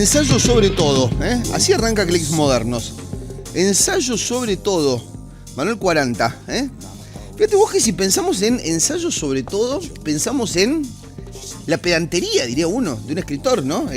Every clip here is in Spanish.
Ensayo sobre todo, ¿eh? Así arranca Clics Modernos. Ensayo sobre todo. Manuel 40, ¿eh? Fíjate vos que si pensamos en ensayo sobre todo, pensamos en la pedantería, diría uno, de un escritor, ¿no?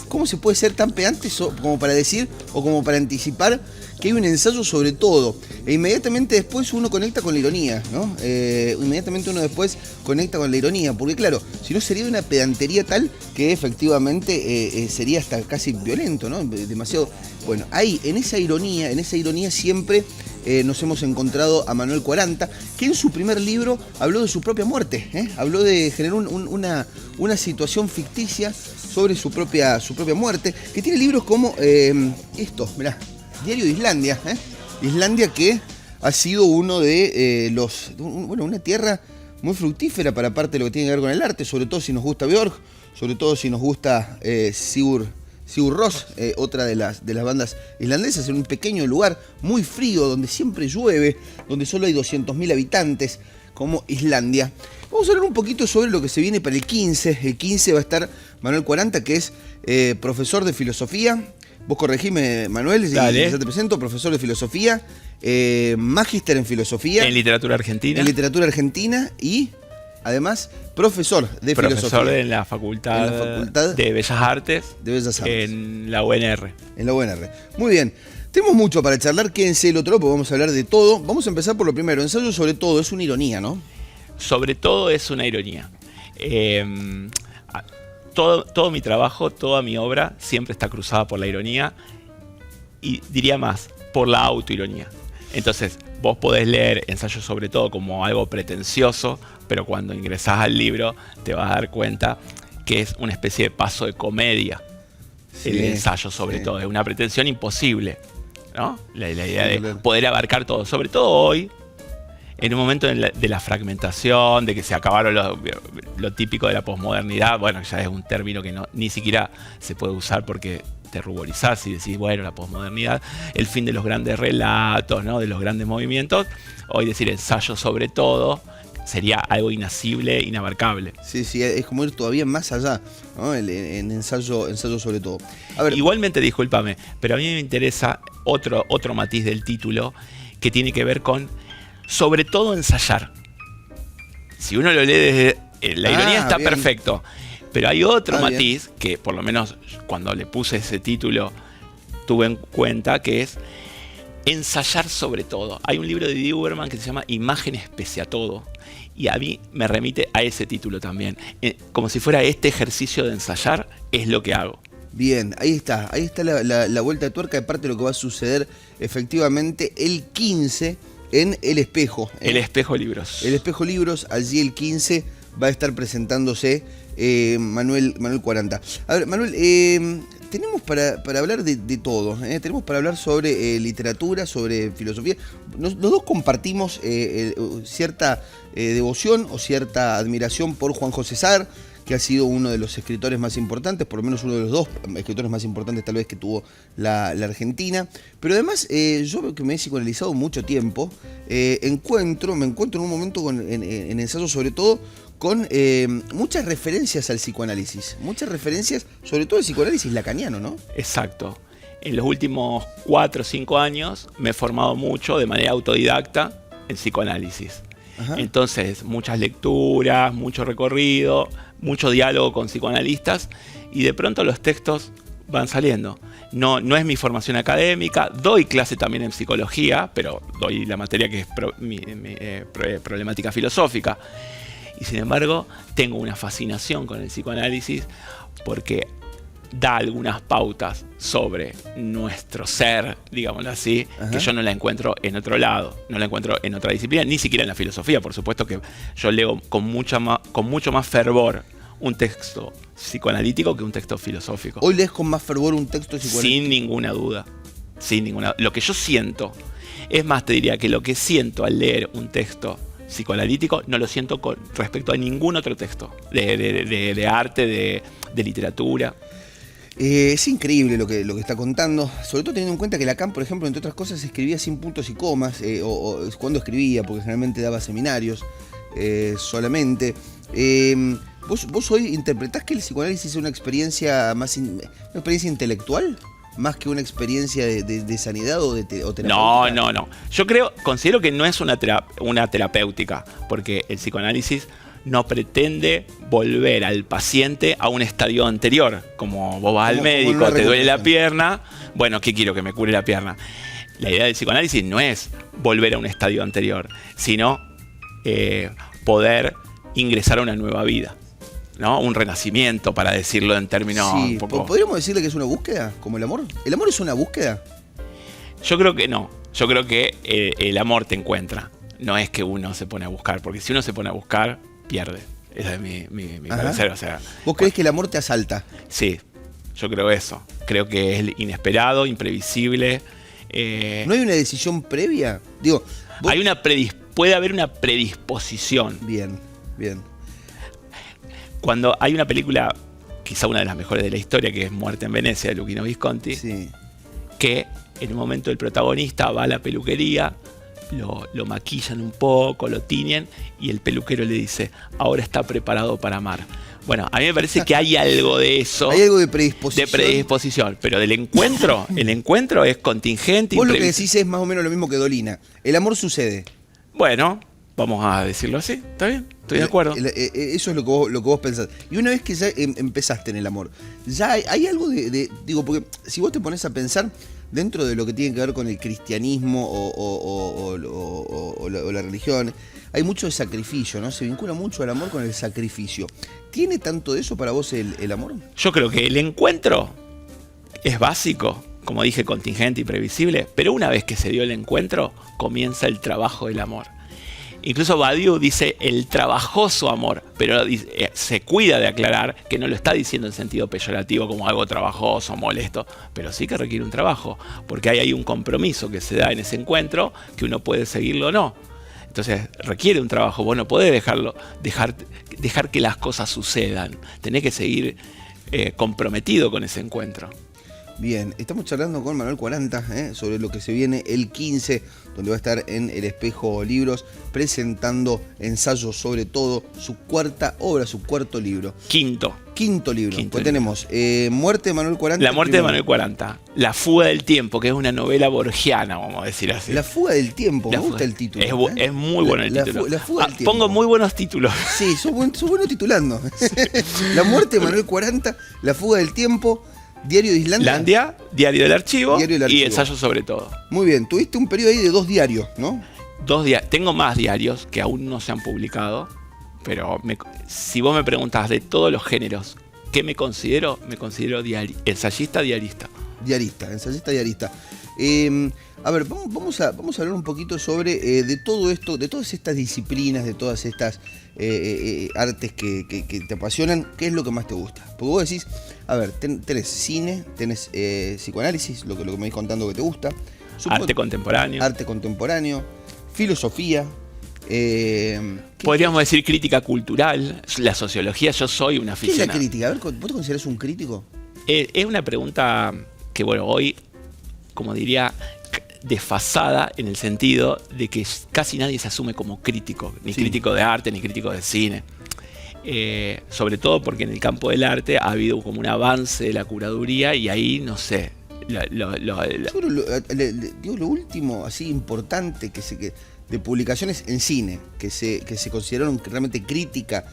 ¿Cómo se puede ser tan pedante como para decir o como para anticipar que hay un ensayo sobre todo? E inmediatamente después uno conecta con la ironía, ¿no? Inmediatamente uno después conecta con la ironía, porque claro, si no sería de una pedantería tal que efectivamente sería hasta casi violento, ¿no? Demasiado. Bueno, ahí, en esa ironía siempre nos hemos encontrado a Manuel 40, que en su primer libro habló de su propia muerte, habló de generar una situación ficticia sobre su propia muerte, que tiene libros como estos, mirá, Diario de Islandia, Islandia, que ha sido uno de una tierra muy fructífera para parte de lo que tiene que ver con el arte, sobre todo si nos gusta Björk, sobre todo si nos gusta Sigur Rós, otra de las bandas islandesas, en un pequeño lugar muy frío, donde siempre llueve, donde solo hay 200.000 habitantes, como Islandia. Vamos a hablar un poquito sobre lo que se viene para el 15. El 15 va a estar Manuel 40, que es profesor de filosofía. Vos corregime, Manuel, Dale. Ya te presento, profesor de filosofía, magíster en filosofía. En literatura argentina. En literatura argentina y, además, profesor de filosofía. Profesor en la Facultad de Bellas Artes. De Bellas Artes. En la UNR. En la UNR. Muy bien. Tenemos mucho para charlar, quédense el otro lado, porque vamos a hablar de todo. Vamos a empezar por lo primero. Ensayo sobre todo, es una ironía, ¿no? Sobre todo es una ironía. Todo mi trabajo, toda mi obra siempre está cruzada por la ironía y diría más, por la autoironía. Entonces, vos podés leer Ensayo sobre todo como algo pretencioso, pero cuando ingresás al libro te vas a dar cuenta que es una especie de paso de comedia. Sí, el ensayo sobre todo, es una pretensión imposible, ¿no? La idea de poder abarcar todo, sobre todo hoy, en un momento de la fragmentación, de que se acabaron lo típico de la posmodernidad. Bueno, ya es un término que ni siquiera se puede usar porque te ruborizás y decís, bueno, la posmodernidad, el fin de los grandes relatos, ¿no? De los grandes movimientos. Hoy decir ensayo sobre todo sería algo inasible, inabarcable. Sí, es como ir todavía más allá, ¿no? En ensayo sobre todo. A ver, igualmente, discúlpame, pero a mí me interesa otro matiz del título que tiene que ver con sobre todo ensayar. Si uno lo lee desde la ironía está bien. Perfecto, pero hay otro matiz bien. Que por lo menos cuando le puse ese título tuve en cuenta, que es ensayar sobre todo. Hay un libro de Dee Uberman que se llama Imágenes pese a todo, y a mí me remite a ese título también, como si fuera este ejercicio de ensayar es lo que hago. Bien, ahí está la vuelta de tuerca de parte de lo que va a suceder efectivamente el 15 en El Espejo. El Espejo Libros. El Espejo Libros, allí el 15 va a estar presentándose Manuel 40. A ver, Manuel, tenemos para hablar de todo, tenemos para hablar sobre literatura, sobre filosofía. Los dos compartimos cierta devoción o cierta admiración por Juan José Sarre, que ha sido uno de los escritores más importantes, por lo menos uno de los dos escritores más importantes tal vez que tuvo la Argentina. Pero además, yo que me he psicoanalizado mucho tiempo, me encuentro en un momento en ensayo sobre todo con muchas referencias al psicoanálisis, muchas referencias, sobre todo al psicoanálisis lacaniano, ¿no? Exacto. En los últimos 4 o 5 años me he formado mucho de manera autodidacta en psicoanálisis. Ajá. Entonces, muchas lecturas, mucho recorrido, mucho diálogo con psicoanalistas, y de pronto los textos van saliendo. No es mi formación académica, doy clase también en psicología, pero doy la materia que es problemática filosófica. Y sin embargo, tengo una fascinación con el psicoanálisis porque da algunas pautas sobre nuestro ser, digámoslo así, ajá, que yo no la encuentro en otro lado, no la encuentro en otra disciplina, ni siquiera en la filosofía. Por supuesto que yo leo con mucho más fervor un texto psicoanalítico que un texto filosófico. ¿Hoy lees con más fervor un texto psicoanalítico? Sin ninguna duda. Lo que yo siento, es más, te diría que lo que siento al leer un texto psicoanalítico no lo siento con respecto a ningún otro texto de arte, de literatura. Es increíble lo que está contando, sobre todo teniendo en cuenta que Lacan, por ejemplo, entre otras cosas, escribía sin puntos y comas, cuando escribía, porque generalmente daba seminarios solamente. ¿Vos hoy interpretás que el psicoanálisis es una experiencia una experiencia intelectual? ¿Más que una experiencia de sanidad o terapéutica? No. Considero que no es una terapéutica, porque el psicoanálisis no pretende volver al paciente a un estadio anterior. Como vos vas al médico, te duele la pierna, bueno, ¿qué quiero? Que me cure la pierna. La idea del psicoanálisis no es volver a un estadio anterior, sino poder ingresar a una nueva vida, ¿no? Un renacimiento, para decirlo en términos un poco... ¿Podríamos decirle que es una búsqueda, como el amor? ¿El amor es una búsqueda? Yo creo que no. Yo creo que el amor te encuentra. No es que uno se pone a buscar, porque si uno se pone a buscar, pierde. Ese es mi parecer. O sea, ¿vos creés que el amor te asalta? Sí, yo creo eso. Creo que es inesperado, imprevisible. ¿No hay una decisión previa? Digo, puede haber una predisposición. Bien. Cuando hay una película, quizá una de las mejores de la historia, que es Muerte en Venecia, de Luchino Visconti, sí, que en un momento el protagonista va a la peluquería, lo maquillan un poco, lo tiñen, y el peluquero le dice: ahora está preparado para amar. Bueno, a mí me parece que hay algo de eso. Hay algo de predisposición. De predisposición, pero del encuentro, el encuentro es contingente. Vos lo que decís es más o menos lo mismo que Dolina. El amor sucede. Bueno, vamos a decirlo así, ¿está bien? Estoy de acuerdo. Eso es lo que vos pensás. Y una vez que ya empezaste en el amor, ya hay algo digo, porque si vos te pones a pensar dentro de lo que tiene que ver con el cristianismo o la religión, hay mucho de sacrificio, ¿no? Se vincula mucho el amor con el sacrificio. ¿Tiene tanto de eso para vos el amor? Yo creo que el encuentro es básico, como dije, contingente y previsible, pero una vez que se dio el encuentro, comienza el trabajo del amor. Incluso Badiou dice el trabajoso amor, pero se cuida de aclarar que no lo está diciendo en sentido peyorativo como algo trabajoso, molesto, pero sí que requiere un trabajo, porque hay ahí un compromiso que se da en ese encuentro que uno puede seguirlo o no. Entonces requiere un trabajo, vos no podés dejar que las cosas sucedan, tenés que seguir comprometido con ese encuentro. Bien, estamos charlando con Manuel 40 sobre lo que se viene el 15, donde va a estar en El Espejo Libros presentando Ensayos sobre todo, su cuarta obra, su cuarto libro. Quinto libro. Pues libro. Tenemos Muerte de Manuel 40. La muerte de Manuel 40. La fuga del tiempo, que es una novela borgiana, vamos a decir así. La fuga del tiempo, me gusta el título. Es muy bueno el título. La fuga del tiempo. Pongo muy buenos títulos. Sí, sos bueno titulando. La muerte de Manuel 40, La fuga del tiempo, Diario de Islandia. Diario del Archivo y Archivo. Ensayo sobre todo. Muy bien, tuviste un periodo ahí de 2 diarios, ¿no? 2 diarios. Tengo más diarios que aún no se han publicado, pero si vos me preguntás de todos los géneros, ¿qué me considero? Me considero ensayista, diarista. Ensayista, diarista. A ver, vamos a hablar un poquito sobre de todo esto, de todas estas disciplinas, de todas estas artes que te apasionan. ¿Qué es lo que más te gusta? Porque vos decís, a ver, tenés cine, tenés psicoanálisis, lo que me vais contando que te gusta. Arte contemporáneo, filosofía. Podríamos decir crítica cultural, la sociología. Yo soy un aficionado. ¿Qué es la crítica? A ver, ¿vos te considerás un crítico? Es una pregunta que, bueno, hoy, como diría, desfasada en el sentido de que casi nadie se asume como crítico, ni crítico de arte, ni crítico de cine. Sobre todo porque en el campo del arte ha habido como un avance de la curaduría y ahí, no sé... Yo creo lo último así importante de publicaciones en cine que se consideraron realmente crítica,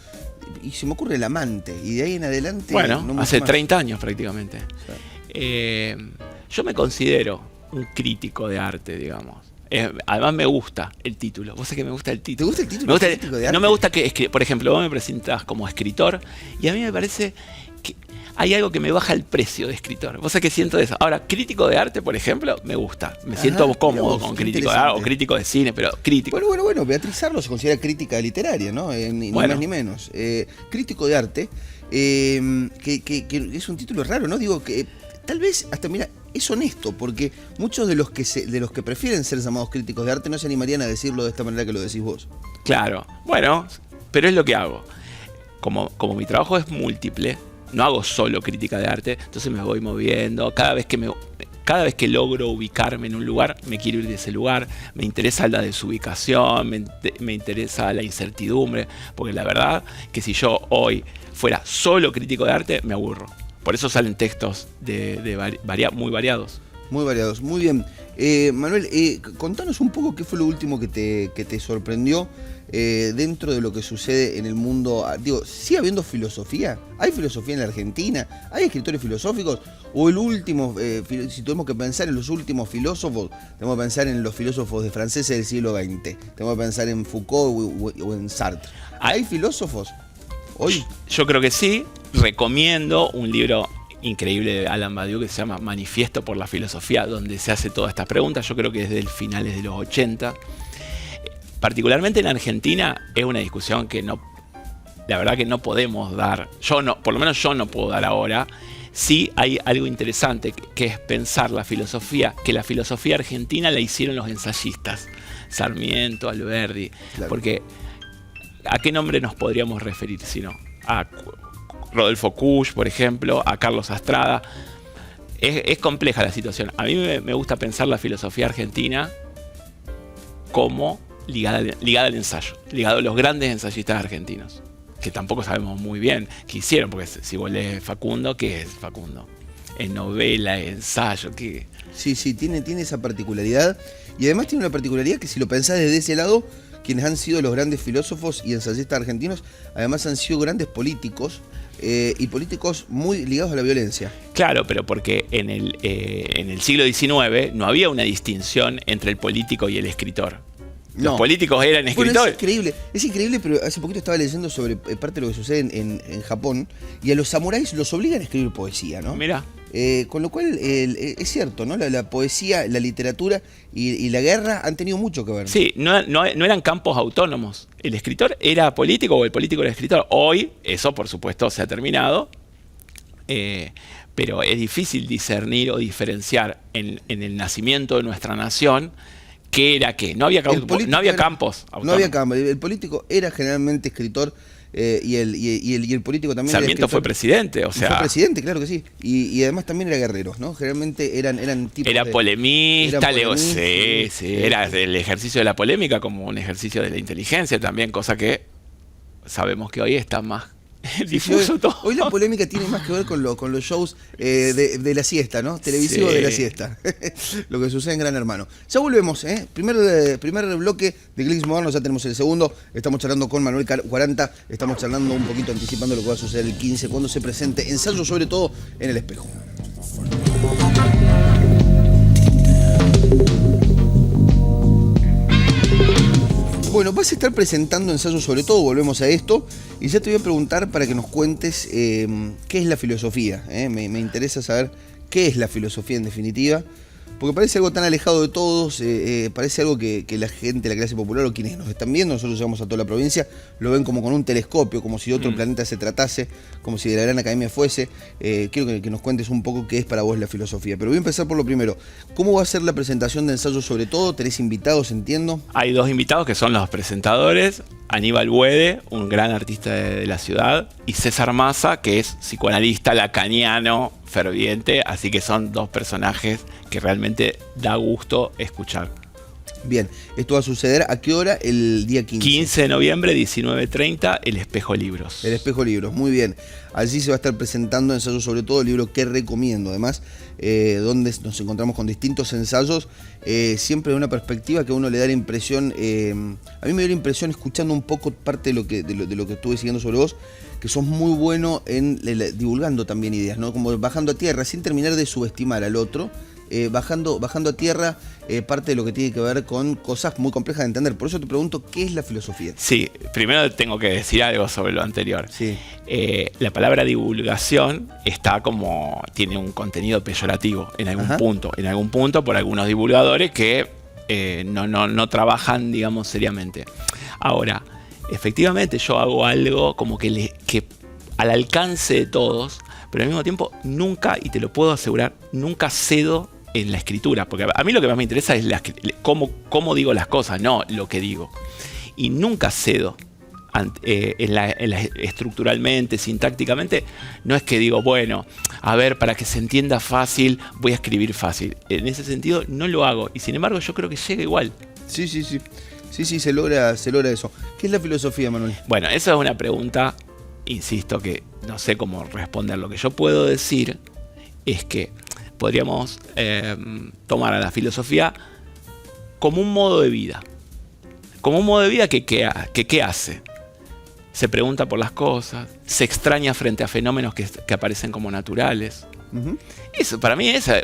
y se me ocurre El Amante, y de ahí en adelante... Bueno, no hace más. 30 años prácticamente. Sí. Yo me considero un crítico de arte, digamos. Además me gusta el título. Vos sabés que me gusta el título. ¿Te gusta el título? Crítico de arte? No me gusta que, por ejemplo, vos me presentas como escritor y a mí me parece que hay algo que me baja el precio de escritor. Vos sabés que siento eso. Ahora, crítico de arte, por ejemplo, me gusta. Me siento cómodo con crítico de arte o crítico de cine, pero crítico. Bueno, Beatriz Arlo se considera crítica literaria, ¿no? Ni más ni menos. Crítico de arte, que es un título raro, ¿no? Digo que tal vez hasta, mira, es honesto, porque muchos de los que prefieren ser llamados críticos de arte no se animarían a decirlo de esta manera que lo decís vos. Claro, bueno, pero es lo que hago. Como mi trabajo es múltiple, no hago solo crítica de arte, entonces me voy moviendo. Cada vez que cada vez que logro ubicarme en un lugar, me quiero ir de ese lugar, me interesa la desubicación, me interesa la incertidumbre, porque la verdad que si yo hoy fuera solo crítico de arte, me aburro. Por eso salen textos muy variados. Muy variados, muy bien. Manuel, contanos un poco qué fue lo último que te sorprendió dentro de lo que sucede en el mundo. Digo, ¿sigue habiendo filosofía? ¿Hay filosofía en la Argentina? ¿Hay escritores filosóficos? ¿O el último, si tenemos que pensar en los últimos filósofos, tenemos que pensar en los filósofos de franceses del siglo XX? Tenemos que pensar en Foucault o en Sartre. ¿Hay filósofos hoy? Yo creo que sí. Recomiendo un libro increíble de Alain Badiou que se llama Manifiesto por la Filosofía, donde se hace todas estas preguntas. Yo creo que desde finales de los 80. Particularmente en Argentina es una discusión que la verdad que no podemos dar. Por lo menos yo no puedo dar ahora. Sí hay algo interesante que es pensar la filosofía, que la filosofía argentina la hicieron los ensayistas. Sarmiento, Alberdi. Claro. Porque ¿a qué nombre nos podríamos referir si no? A Rodolfo Kusch, por ejemplo, a Carlos Astrada. Es compleja la situación. A mí me gusta pensar la filosofía argentina como ligada al ensayo, ligado a los grandes ensayistas argentinos, que tampoco sabemos muy bien qué hicieron, porque si vos lees Facundo, ¿qué es Facundo? ¿Es novela, es ensayo? ¿Qué? Sí, tiene esa particularidad, y además tiene una particularidad que si lo pensás desde ese lado, quienes han sido los grandes filósofos y ensayistas argentinos, además han sido grandes políticos, y políticos muy ligados a la violencia. Claro, pero porque en el siglo XIX no había una distinción entre el político y el escritor. Los políticos eran escritores. Bueno, es increíble, pero hace poquito estaba leyendo sobre parte de lo que sucede en Japón, y a los samuráis los obligan a escribir poesía, ¿no? Mirá. Con lo cual es cierto, ¿no? La poesía, la literatura y la guerra han tenido mucho que ver. Sí, no eran campos autónomos. El escritor era político o el político era escritor. Hoy eso, por supuesto, se ha terminado. Pero es difícil discernir o diferenciar en el nacimiento de nuestra nación qué era qué. No había campos autónomos. No había campos. El político era generalmente escritor. Y el político también. Sarmiento fue presidente, o sea. Fue presidente, claro que sí. Y además también era guerrero, ¿no? Generalmente eran tipos. Era polemista, sí. Era el ejercicio de la polémica como un ejercicio de la inteligencia también, cosa que sabemos que hoy está más difuso todo. Hoy la polémica tiene más que ver con los shows de la siesta, ¿no? Televisivo de la siesta. Lo que sucede en Gran Hermano. Ya volvemos, ¿eh? Primer bloque de Clicks Modernos, ya tenemos el segundo. Estamos charlando con Manuel 40. Estamos charlando un poquito, anticipando lo que va a suceder el 15, cuando se presente Ensayo sobre todo en el espejo. Bueno, vas a estar presentando Ensayo sobre todo, volvemos a esto, y ya te voy a preguntar para que nos cuentes qué es la filosofía. Me interesa saber qué es la filosofía en definitiva, porque parece algo tan alejado de todos, parece algo que la gente, la clase popular o quienes nos están viendo, nosotros llegamos a toda la provincia, lo ven como con un telescopio, como si de otro planeta se tratase, como si de la Gran Academia fuese. Quiero que nos cuentes un poco qué es para vos la filosofía, pero voy a empezar por lo primero. ¿Cómo va a ser la presentación de Ensayo sobre todo? ¿Tenés invitados, entiendo? Hay dos invitados que son los presentadores, Aníbal Buede, un gran artista de la ciudad, y César Massa, que es psicoanalista lacaniano ferviente, así que son dos personajes que realmente da gusto escuchar. Bien, esto va a suceder ¿a qué hora? El día 15. 15 de noviembre, 19:30, El Espejo Libros. El Espejo Libros, muy bien. Allí se va a estar presentando Ensayo sobre todo, el libro que recomiendo, además, donde nos encontramos con distintos ensayos, siempre de una perspectiva que a uno le da la impresión, a mí me dio la impresión, escuchando un poco parte de lo que estuve siguiendo sobre vos, que sos muy bueno en divulgando también ideas, ¿no? Como bajando a tierra, sin terminar de subestimar al otro, bajando a tierra parte de lo que tiene que ver con cosas muy complejas de entender. Por eso te pregunto, ¿qué es la filosofía? Sí, primero tengo que decir algo sobre lo anterior. Sí. La palabra divulgación tiene un contenido peyorativo en algún punto por algunos divulgadores que no trabajan, digamos, seriamente. Ahora, efectivamente yo hago algo como que al alcance de todos, pero al mismo tiempo nunca, y te lo puedo asegurar, nunca cedo en la escritura, porque a mí lo que más me interesa es cómo digo las cosas, no lo que digo. Y nunca cedo estructuralmente, sintácticamente, no es que digo, bueno, a ver, para que se entienda fácil, voy a escribir fácil. En ese sentido, no lo hago. Y sin embargo, yo creo que llega igual. Sí, se logra eso. ¿Qué es la filosofía, Manuel? Bueno, esa es una pregunta, insisto, que no sé cómo responder. Lo que yo puedo decir es que podríamos tomar a la filosofía como un modo de vida. Como un modo de vida que ¿qué hace? Se pregunta por las cosas, se extraña frente a fenómenos que aparecen como naturales. Uh-huh. Eso, para mí, esa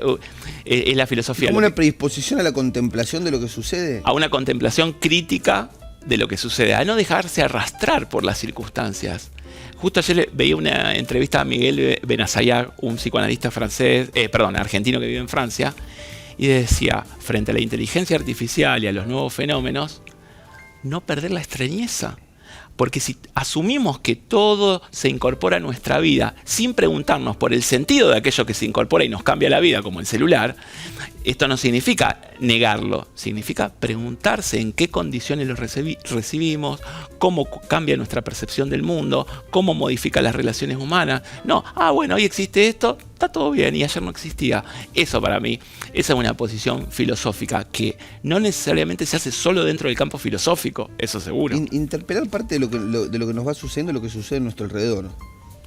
es la filosofía. ¿Como una predisposición a la contemplación de lo que sucede? A una contemplación crítica de lo que sucede, a no dejarse arrastrar por las circunstancias. Justo ayer veía una entrevista a Miguel Benassayag, un psicoanalista argentino que vive en Francia, y decía, frente a la inteligencia artificial y a los nuevos fenómenos, no perder la extrañeza. Porque si asumimos que todo se incorpora a nuestra vida sin preguntarnos por el sentido de aquello que se incorpora y nos cambia la vida, como el celular, esto no significa negarlo, significa preguntarse en qué condiciones lo recibimos, cómo cambia nuestra percepción del mundo, cómo modifica las relaciones humanas. No, bueno, hoy existe esto, está todo bien, y ayer no existía. Eso para mí, esa es una posición filosófica que no necesariamente se hace solo dentro del campo filosófico, eso seguro. Interpelar parte de lo que nos va sucediendo, lo que sucede a nuestro alrededor.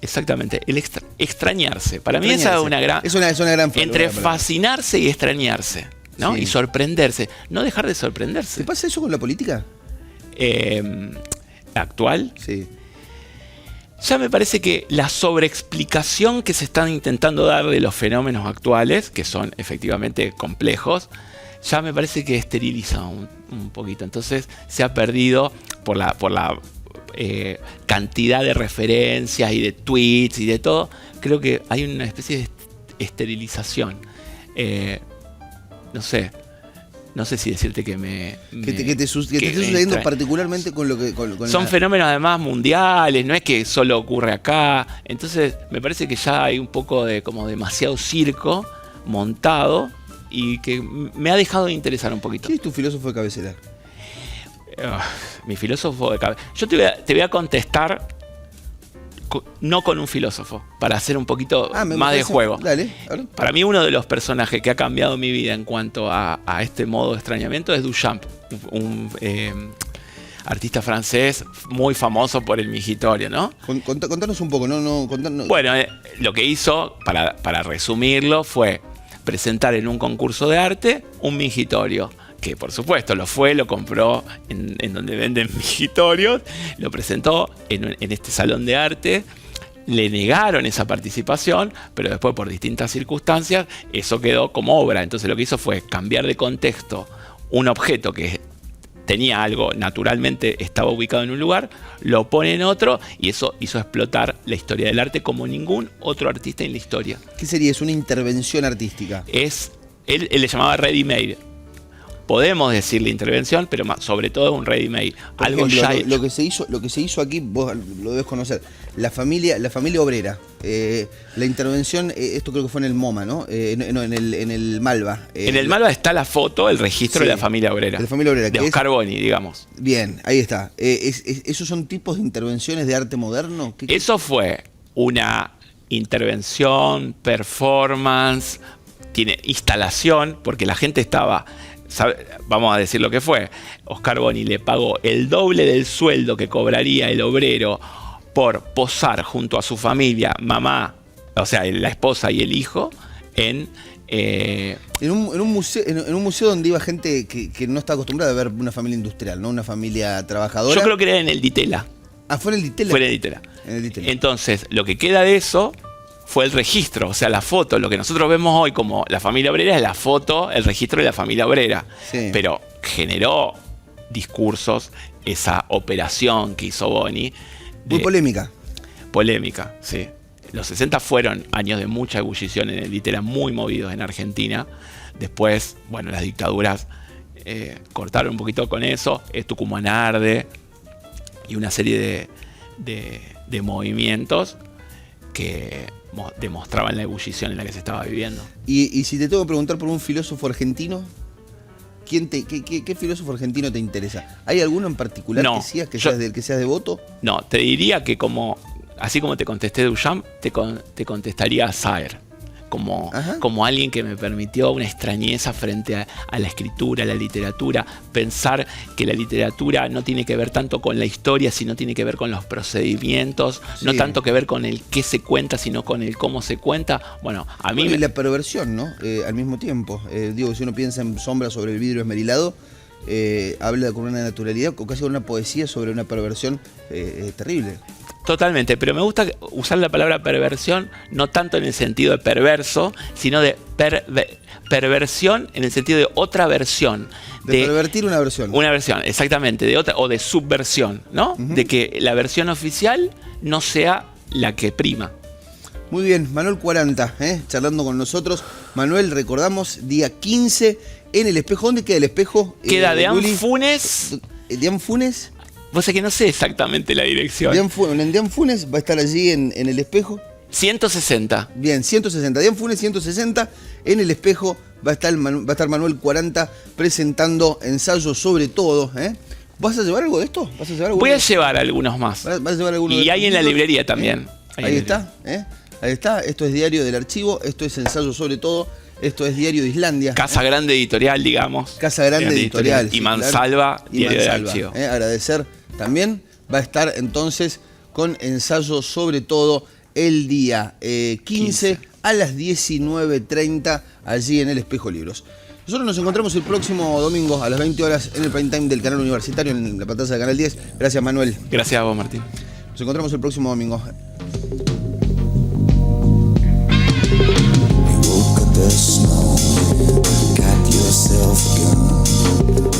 Exactamente, el extrañarse. Para mí esa es una gran... Es una gran entre fascinarse y extrañarse, ¿no? Sí. Y sorprenderse. No dejar de sorprenderse. ¿Te pasa eso con la política? ¿Actual? Sí. Ya me parece que la sobreexplicación que se están intentando dar de los fenómenos actuales, que son efectivamente complejos, ya me parece que esteriliza un poquito. Entonces se ha perdido por la cantidad de referencias y de tweets y de todo. Creo que hay una especie de esterilización. No sé si decirte que te está sucediendo particularmente con lo que... Son fenómenos además mundiales, no es que solo ocurre acá. Entonces me parece que ya hay un poco de como demasiado circo montado y que me ha dejado de interesar un poquito. ¿Quién es tu filósofo de cabecera? Mi filósofo de cabecera. Yo te voy a contestar no con un filósofo, para hacer un poquito más de juego. Dale, para mí uno de los personajes que ha cambiado mi vida en cuanto a este modo de extrañamiento es Duchamp, un artista francés muy famoso por el mingitorio, ¿no? Contanos un poco, contanos. Bueno, lo que hizo, para resumirlo, fue presentar en un concurso de arte un mingitorio, que por supuesto lo compró en donde venden mingitorios, lo presentó en este salón de arte, le negaron esa participación, pero después por distintas circunstancias eso quedó como obra. Entonces lo que hizo fue cambiar de contexto un objeto que tenía algo, naturalmente estaba ubicado en un lugar, lo pone en otro, y eso hizo explotar la historia del arte como ningún otro artista en la historia. ¿Qué sería? ¿Es una intervención artística? Él le llamaba ready-made. Podemos decirle intervención, pero sobre todo un ready-made. Algo ejemplo, ya hecho. Lo que se hizo aquí, vos lo debes conocer, la familia obrera. La intervención, esto creo que fue en el MoMA, ¿no? En el Malva. En el Malva está la foto, el registro de la familia obrera. De la familia obrera. De Oscar Boni, digamos. Bien, ahí está. ¿Esos son tipos de intervenciones de arte moderno? Eso fue una intervención, performance, tiene instalación, porque la gente estaba... Vamos a decir lo que fue. Oscar Boni le pagó el doble del sueldo que cobraría el obrero por posar junto a su familia, mamá, o sea, la esposa y el hijo, en un museo donde iba gente que no está acostumbrada a ver una familia industrial, ¿no? Una familia trabajadora. Yo creo que era en el Di Tella. ¿Fue en el Di Tella? Fue en el Di Tella. Entonces, lo que queda de eso fue el registro, o sea, la foto. Lo que nosotros vemos hoy como la familia obrera es la foto, el registro de la familia obrera. Sí. Pero generó discursos, esa operación que hizo Boni. Muy polémica. Polémica, sí. Los 60 fueron años de mucha ebullición en el Di Tella, muy movidos en Argentina. Después, bueno, las dictaduras cortaron un poquito con eso. Tucumán Arde y una serie de movimientos que demostraban la ebullición en la que se estaba viviendo. ¿Y si te tengo que preguntar por un filósofo argentino? ¿Qué filósofo argentino te interesa? ¿Hay alguno en particular No, que seas devoto? No, te diría que así como te contesté Duchamp, te contestaría Saer. Como alguien que me permitió una extrañeza frente a la escritura, a la literatura, pensar que la literatura no tiene que ver tanto con la historia, sino tiene que ver con los procedimientos, sí. No tanto que ver con el qué se cuenta, sino con el cómo se cuenta. Bueno, a mí... Y la perversión, ¿no? Al mismo tiempo. Digo, si uno piensa en Sombra sobre el vidrio esmerilado, habla con una naturalidad, o casi con una poesía sobre una perversión terrible. Totalmente, pero me gusta usar la palabra perversión no tanto en el sentido de perverso, sino de perversión en el sentido de otra versión. De pervertir una versión. Una versión, exactamente, de otra o de subversión, ¿no? De que la versión oficial no sea la que prima. Muy bien, Manuel 40, charlando con nosotros. Manuel, recordamos, día 15 en El Espejo. ¿Dónde queda El Espejo? Queda de Anfunes. ¿De Anfunes? Vos sabés que no sé exactamente la dirección. En De Anfunes va a estar allí en El Espejo. 160. Bien, 160. De Anfunes 160. En El Espejo va a estar Manuel 40 presentando ensayos sobre todo. ¿Vas a llevar algo de esto? Voy a llevar algunos más. ¿Vas a llevar algunos? Y hay en la librería también. Ahí está. Ahí está. Esto es Diario del Archivo. Esto es Ensayo sobre todo. Esto es Diario de Islandia. Casa Grande Editorial, digamos. Casa Grande Editorial. Y Mansalva, Diario del Archivo. Agradecer también. Va a estar entonces con Ensayo sobre todo el día 15 a las 19:30 allí en El Espejo Libros. Nosotros nos encontramos el próximo domingo a las 20 horas en el prime time del canal universitario, en la pantalla de Canal 10. Gracias, Manuel. Gracias a vos, Martín. Nos encontramos el próximo domingo. The snow, got yourself a gun.